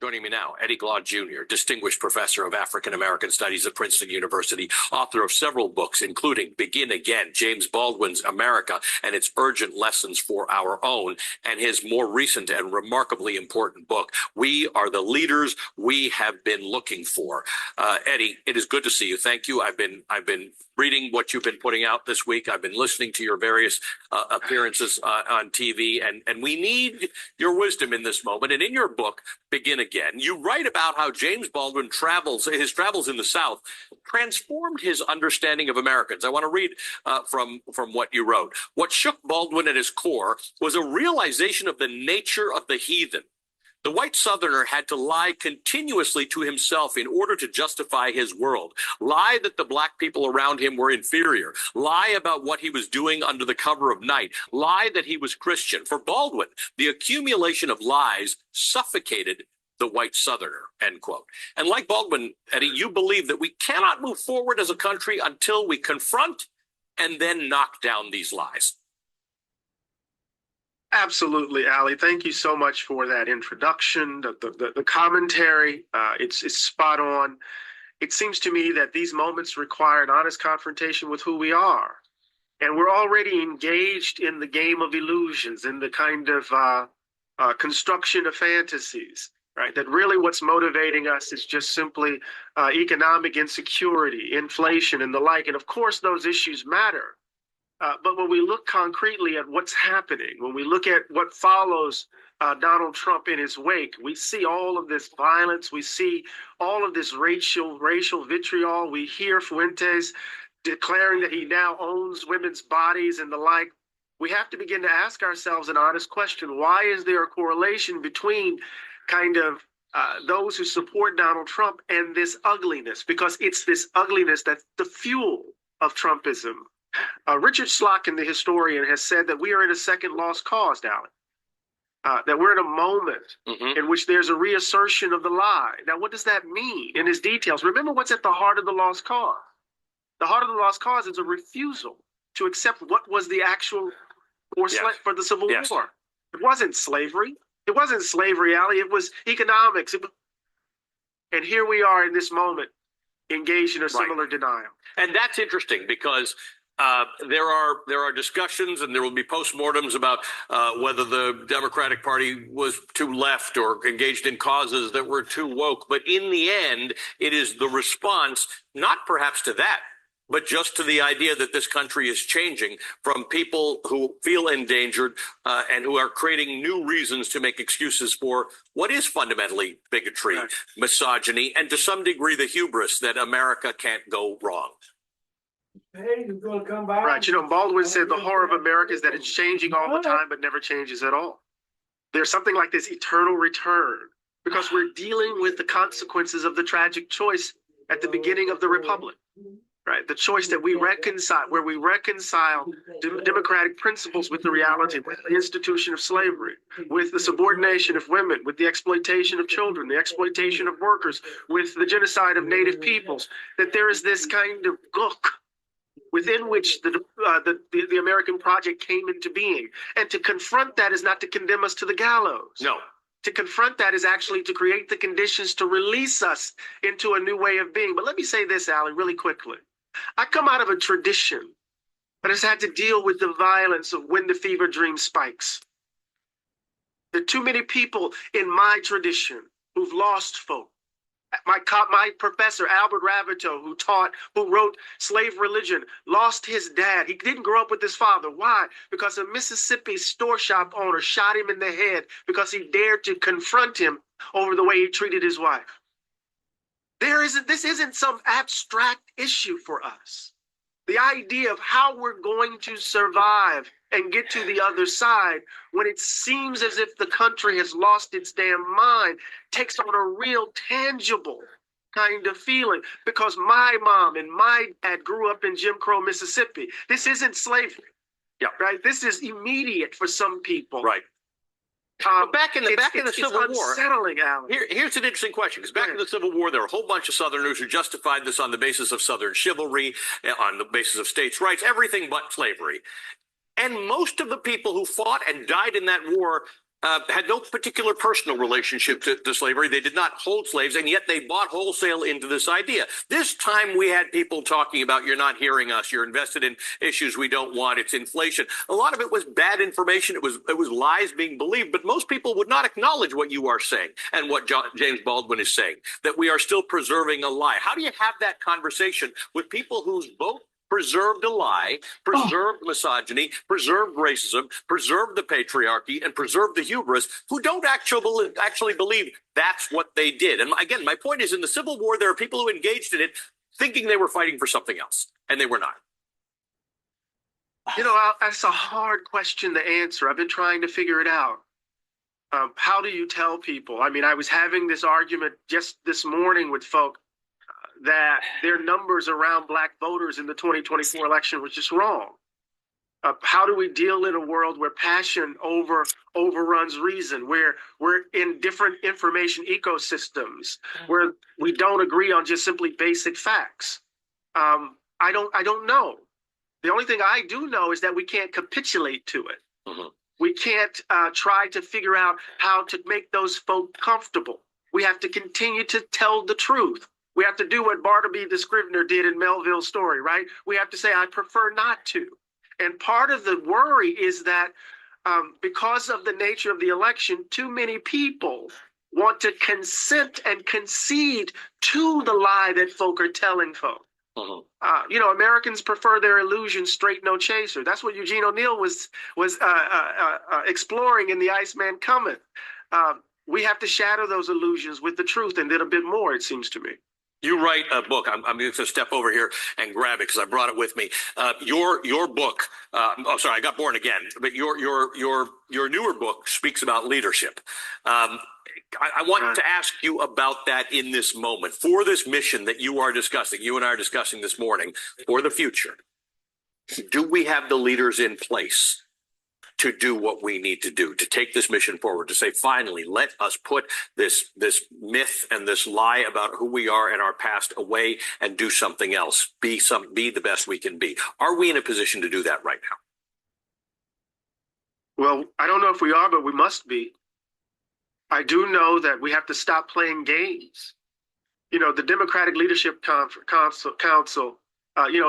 Joining me now, Eddie Glaude Jr., Distinguished Professor of African American Studies at Princeton University, author of several books, including Begin Again, James Baldwin's America and Its Urgent Lessons for Our Own, and his more recent and remarkably important book, We Are the Leaders We Have Been Looking For. Eddie, it is good to see you. Thank you. I've been reading what you've been putting out this week. I've been listening to your various appearances on TV, and we need your wisdom in this moment. And in your book, Begin Again, you write about how James Baldwin his travels in the South transformed his understanding of Americans. I want to read from what you wrote. What shook Baldwin at his core was a realization of the nature of the heathen. The white Southerner had to lie continuously to himself in order to justify his world. Lie that the black people around him were inferior. Lie about what he was doing under the cover of night. Lie that he was Christian. For Baldwin, the accumulation of lies suffocated the white Southerner, end quote. And like Baldwin, Eddie, you believe that we cannot move forward as a country until we confront and then knock down these lies. Absolutely, Ali. Thank you so much for that introduction, the commentary. It's spot on. It seems to me that these moments require an honest confrontation with who we are. And we're already engaged in the game of illusions, in the kind of construction of fantasies, right? That really what's motivating us is just simply economic insecurity, inflation, and the like. And of course, those issues matter. But when we look concretely at what's happening, when we look at what follows Donald Trump in his wake, we see all of this violence. We see all of this racial vitriol. We hear Fuentes declaring that he now owns women's bodies and the like. We have to begin to ask ourselves an honest question. Why is there a correlation between kind of those who support Donald Trump and this ugliness? Because it's this ugliness that's the fuel of Trumpism. Richard Slotkin, the historian, has said that we are in a second lost cause, Alan. That we're in a moment in which there's a reassertion of the lie. Now, what does that mean in its details? Remember what's at the heart of the lost cause. The heart of the lost cause is a refusal to accept what was the actual for the Civil War. It wasn't slavery. It wasn't slavery, Ali. It was economics. And here we are in this moment engaged in a similar denial. And that's interesting because there are discussions and there will be postmortems about whether the Democratic Party was too left or engaged in causes that were too woke. But in the end, it is the response, not perhaps to that, but just to the idea that this country is changing from people who feel endangered and who are creating new reasons to make excuses for what is fundamentally bigotry, misogyny, and to some degree the hubris that America can't go wrong. Hey, you're gonna come by. Right. You know, Baldwin said the horror of America is that it's changing all the time, but never changes at all. There's something like this eternal return because we're dealing with the consequences of the tragic choice at the beginning of the Republic, right? The choice that we reconcile, where we reconcile democratic principles with the reality, with the institution of slavery, with the subordination of women, with the exploitation of children, the exploitation of workers, with the genocide of native peoples, that there is this kind of gook within which the American project came into being. And to confront that is not to condemn us to the gallows. No. To confront that is actually to create the conditions to release us into a new way of being. But let me say this, Alan, really quickly. I come out of a tradition that has had to deal with the violence of when the fever dream spikes. There are too many people in my tradition who've lost folk. My professor, Albert Ravito, who wrote Slave Religion, lost his dad. He didn't grow up with his father. Why? Because a Mississippi store shop owner shot him in the head because he dared to confront him over the way he treated his wife. This isn't some abstract issue for us. The idea of how we're going to survive and get to the other side when it seems as if the country has lost its damn mind takes on a real tangible kind of feeling because my mom and my dad grew up in Jim Crow, Mississippi. This isn't slavery, right? This is immediate for some people. Right. Back in the Civil War, unsettling, Alan. Here's an interesting question, because back in the Civil War, there were a whole bunch of Southerners who justified this on the basis of Southern chivalry, on the basis of states' rights, everything but slavery. And most of the people who fought and died in that war had no particular personal relationship to slavery. They did not hold slaves, and yet they bought wholesale into this idea. This time we had people talking about, you're not hearing us, you're invested in issues we don't want, it's inflation. A lot of it was bad information. It was lies being believed, but most people would not acknowledge what you are saying and what James Baldwin is saying, that we are still preserving a lie. How do you have that conversation with people whose vote preserved a lie, preserved misogyny, preserved racism, preserved the patriarchy, and preserved the hubris, who don't actually believe that's what they did? And again, my point is, in the Civil War, there are people who engaged in it thinking they were fighting for something else, and they were not. You know, that's a hard question to answer. I've been trying to figure it out. How do you tell people? I mean, I was having this argument just this morning with folk that their numbers around Black voters in the 2024 election was just wrong. How do we deal in a world where passion overruns reason, where we're in different information ecosystems, where we don't agree on just simply basic facts? I don't know. The only thing I do know is that we can't capitulate to it. Mm-hmm. We can't try to figure out how to make those folk comfortable. We have to continue to tell the truth. We have to do what Bartleby the Scrivener did in Melville's story, right? We have to say, I prefer not to. And part of the worry is that because of the nature of the election, too many people want to consent and concede to the lie that folk are telling folk. Uh-huh. You know, Americans prefer their illusions straight, no chaser. That's what Eugene O'Neill was exploring in The Iceman Cometh. We have to shatter those illusions with the truth and then a bit more, it seems to me. You write a book. I'm going to step over here and grab it because I brought it with me. Your book. Oh, sorry, I got Born Again. But your newer book speaks about leadership. I want to ask you about that in this moment, for this mission that you are discussing. You and I are discussing this morning for the future. Do we have the leaders in place to do what we need to do, to take this mission forward, to say, finally, let us put this myth and this lie about who we are and our past away and do something else, be the best we can be? Are we in a position to do that right now? Well, I don't know if we are, but we must be. I do know that we have to stop playing games. You know, the Democratic Leadership Council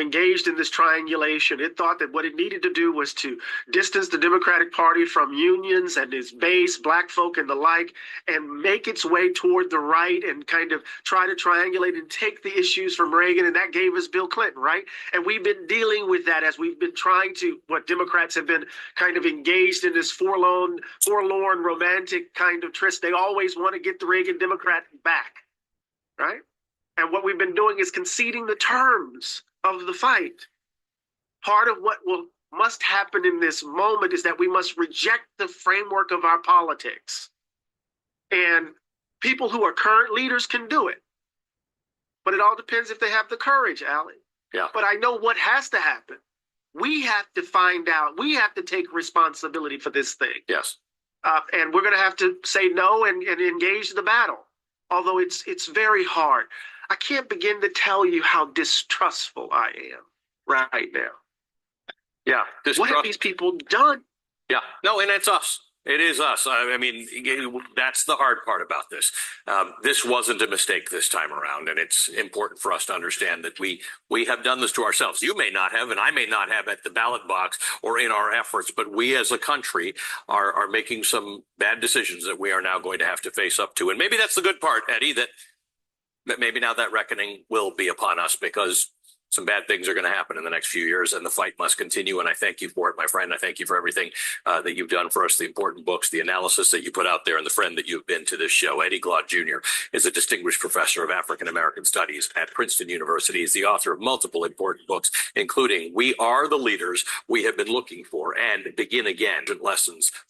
engaged in this triangulation. It thought that what it needed to do was to distance the Democratic Party from unions and its base, Black folk and the like, and make its way toward the right and kind of try to triangulate and take the issues from Reagan. And that gave us Bill Clinton, right? And we've been dealing with that as we've been trying to, Democrats have been kind of engaged in this forlorn romantic kind of tryst. They always want to get the Reagan Democrat back, right? And what we've been doing is conceding the terms of the fight. Part of what must happen in this moment is that we must reject the framework of our politics. And people who are current leaders can do it. But it all depends if they have the courage, Allie. Yeah. But I know what has to happen. We have to find out. We have to take responsibility for this thing. Yes. And we're going to have to say no and engage the battle. Although it's very hard. I can't begin to tell you how distrustful I am right now. Yeah. What have these people done? Yeah. No, and it's us. It is us. I mean, that's the hard part about this. This wasn't a mistake this time around, and it's important for us to understand that we have done this to ourselves. You may not have, and I may not have at the ballot box or in our efforts, but we as a country are making some bad decisions that we are now going to have to face up to. And maybe that's the good part, Eddie, that maybe now that reckoning will be upon us, because some bad things are going to happen in the next few years, and the fight must continue. And I thank you for it, my friend. I thank you for everything that you've done for us, the important books, the analysis that you put out there, and the friend that you've been to this show. Eddie Glaude Jr. is a distinguished professor of African American Studies at Princeton University. He's the author of multiple important books, including We Are the Leaders We Have Been Looking For and Begin Again, Lessons